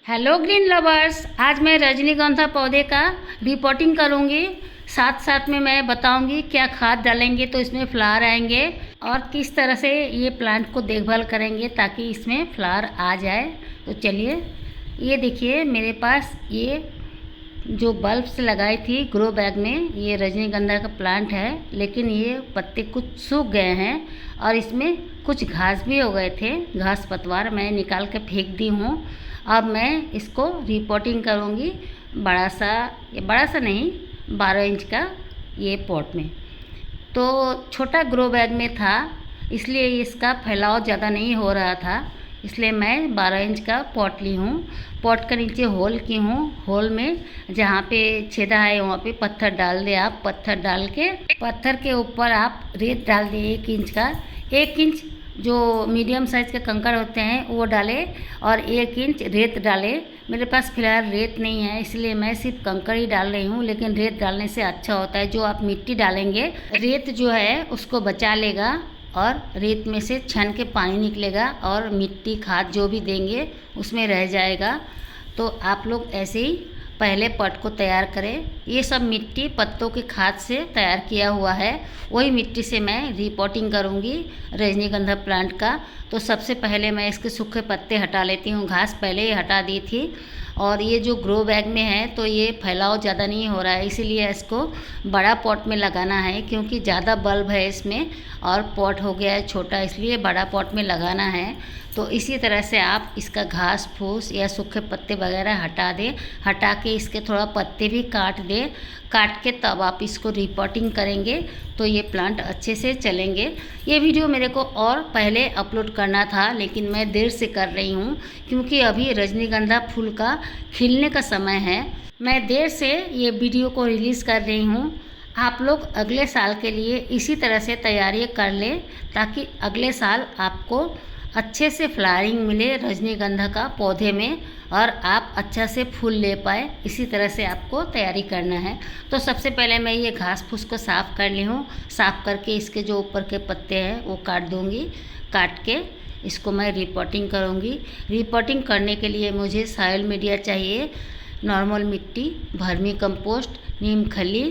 Hello green lovers, आज मैं रजनीगंधा पौधे का रिपोर्टिंग करूंगी। साथ साथ में मैं बताऊंगी क्या खाद डालेंगे तो इसमें फ्लावर आएंगे और किस तरह से ये प्लांट को देखभाल करेंगे ताकि इसमें फ्लावर आ जाए। तो चलिए, ये देखिए मेरे पास ये जो बल्ब्स लगाई थी ग्रो बैग में, ये रजनीगंधा का प्लांट है, लेकिन ये पत्ते कुछ सूख गए हैं और इसमें कुछ घास भी हो गए थे। घास पतवार मैं निकाल के फेंक दी हूँ। अब मैं इसको रिपोर्टिंग करूँगी बड़ा सा नहीं, 12 इंच का ये पॉट में। तो छोटा ग्रो बैग में था, इसलिए इसका फैलाव ज़्यादा नहीं हो रहा था, इसलिए मैं 12 इंच का पॉट ली हूँ। पॉट के नीचे होल की हूँ। होल में जहाँ पे छेदा है वहाँ पे पत्थर डाल दे आप। पत्थर डाल के पत्थर के ऊपर आप रेत डाल दें 1 इंच का। 1 इंच जो मीडियम साइज़ के कंकड़ होते हैं वो डाले और 1 इंच रेत डाले। मेरे पास फिलहाल रेत नहीं है, इसलिए मैं सिर्फ कंकड़ ही डाल रही हूँ, लेकिन रेत डालने से अच्छा होता है। जो आप मिट्टी डालेंगे, रेत जो है उसको बचा लेगा और रेत में से छन के पानी निकलेगा और मिट्टी खाद जो भी देंगे उसमें रह जाएगा। तो आप लोग ऐसे ही पहले पट को तैयार करें। ये सब मिट्टी पत्तों के खाद से तैयार किया हुआ है, वही मिट्टी से मैं रिपोर्टिंग करूँगी रजनीगंधा प्लांट का। तो सबसे पहले मैं इसके सूखे पत्ते हटा लेती हूँ। घास पहले ही हटा दी थी। और ये जो ग्रो बैग में है तो ये फैलाव ज़्यादा नहीं हो रहा है, इसीलिए इसको बड़ा पॉट में लगाना है, क्योंकि ज़्यादा बल्ब है इसमें और पॉट हो गया है छोटा, इसलिए बड़ा पॉट में लगाना है। तो इसी तरह से आप इसका घास फूस या सूखे पत्ते वगैरह हटा दें। हटा के इसके थोड़ा पत्ते भी काट दें। काट के तब आप इसको रिपोर्टिंग करेंगे तो ये प्लांट अच्छे से चलेंगे। ये वीडियो मेरे को और पहले अपलोड करना था, लेकिन मैं देर से कर रही हूँ क्योंकि अभी रजनीगंधा फूल का खिलने का समय है। मैं देर से ये वीडियो को रिलीज़ कर रही हूँ। आप लोग अगले साल के लिए इसी तरह से तैयारी कर लें ताकि अगले साल आपको अच्छे से फ्लावरिंग मिले रजनीगंधा का पौधे में और आप अच्छा से फूल ले पाए। इसी तरह से आपको तैयारी करना है। तो सबसे पहले मैं ये घास फूस को साफ़ कर ली हूँ। साफ़ करके इसके जो ऊपर के पत्ते हैं वो काट दूँगी। काट के इसको मैं रिपोर्टिंग करूँगी। रिपोर्टिंग करने के लिए मुझे सॉइल मीडिया चाहिए, नॉर्मल मिट्टी, वर्मी कंपोस्ट, नीम खली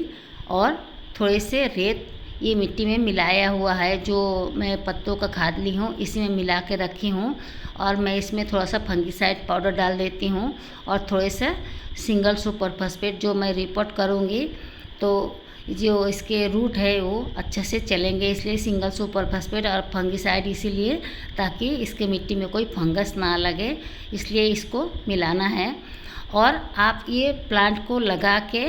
और थोड़े से रेत ये मिट्टी में मिलाया हुआ है। जो मैं पत्तों का खाद ली हूँ इसी में मिला के रखी हूँ। और मैं इसमें थोड़ा सा फंगीसाइड पाउडर डाल देती हूँ और थोड़े से सिंगल सुपर फॉस्फेट। जो मैं रिपोर्ट करूँगी तो जो इसके रूट है वो अच्छे से चलेंगे, इसलिए सिंगल सुपर फॉस्फेट और फंगीसाइड इसीलिए ताकि इसके मिट्टी में कोई फंगस ना लगे, इसलिए इसको मिलाना है। और आप ये प्लांट को लगा के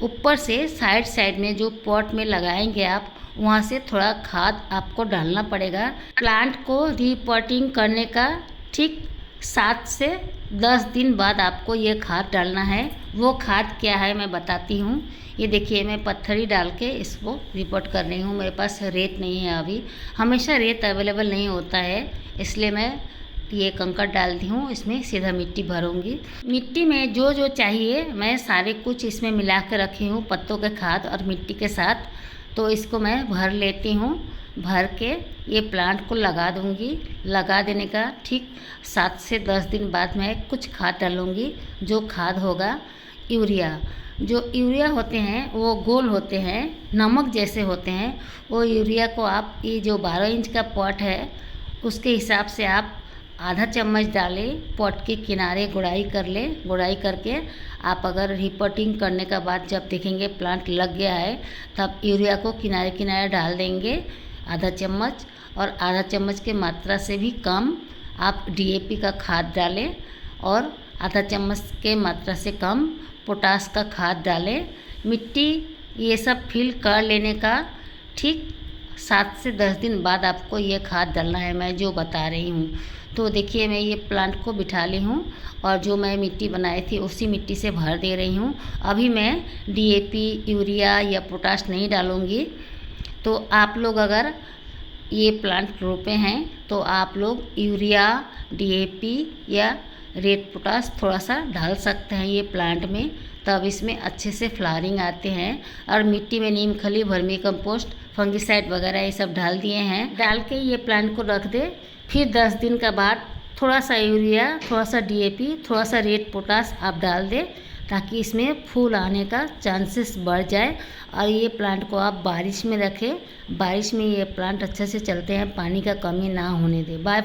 ऊपर से साइड में जो पॉट में लगाएंगे आप, वहाँ से थोड़ा खाद आपको डालना पड़ेगा। प्लांट को रिपोर्टिंग करने का ठीक 7 से 10 दिन बाद आपको ये खाद डालना है। वो खाद क्या है मैं बताती हूँ। ये देखिए मैं पत्थर ही डाल के इसको रिपोर्ट कर रही हूँ। मेरे पास रेत नहीं है अभी, हमेशा रेत अवेलेबल नहीं होता है, इसलिए मैं ये कंकड़ डालती हूँ। इसमें सीधा मिट्टी भरूँगी। मिट्टी में जो जो चाहिए मैं सारे कुछ इसमें मिला के रखी हूँ पत्तों के खाद और मिट्टी के साथ। तो इसको मैं भर लेती हूँ। भर के ये प्लांट को लगा दूँगी। लगा देने का ठीक 7 से 10 दिन बाद मैं कुछ खाद डालूँगी। जो खाद होगा यूरिया। जो यूरिया होते हैं वो गोल होते हैं, नमक जैसे होते हैं। वो यूरिया को आप ये जो 12 इंच का पॉट है उसके हिसाब से आप आधा चम्मच डालें। पॉट के किनारे गुड़ाई कर ले। गुड़ाई करके आप अगर रिपोर्टिंग करने का बाद जब देखेंगे प्लांट लग गया है तब यूरिया को किनारे किनारे डाल देंगे आधा चम्मच। और आधा चम्मच के मात्रा से भी कम आप डीएपी का खाद डालें और आधा चम्मच के मात्रा से कम पोटास का खाद डालें। मिट्टी ये सब फिल कर लेने का ठीक 7 से 10 दिन बाद आपको ये खाद डालना है, मैं जो बता रही हूँ। तो देखिए मैं ये प्लांट को बिठा ली हूँ और जो मैं मिट्टी बनाई थी उसी मिट्टी से भर दे रही हूँ। अभी मैं डीएपी, यूरिया या पोटाश नहीं डालूँगी। तो आप लोग अगर ये प्लांट रोपे हैं तो आप लोग यूरिया, डीएपी या रेड पोटाश थोड़ा सा डाल सकते हैं ये प्लांट में, तब इसमें अच्छे से फ्लावरिंग आते हैं। और मिट्टी में नीम खली, वर्मी कंपोस्ट, फंगीसाइड वगैरह ये सब डाल दिए हैं। डाल के ये प्लांट को रख दे। फिर 10 दिन का बाद थोड़ा सा यूरिया, थोड़ा सा डीएपी, थोड़ा सा रेड पोटास आप डाल दें ताकि इसमें फूल आने का चांसेस बढ़ जाए। और ये प्लांट को आप बारिश में रखें, बारिश में ये प्लांट अच्छे से चलते हैं, पानी का कमी ना होने दें। बाय।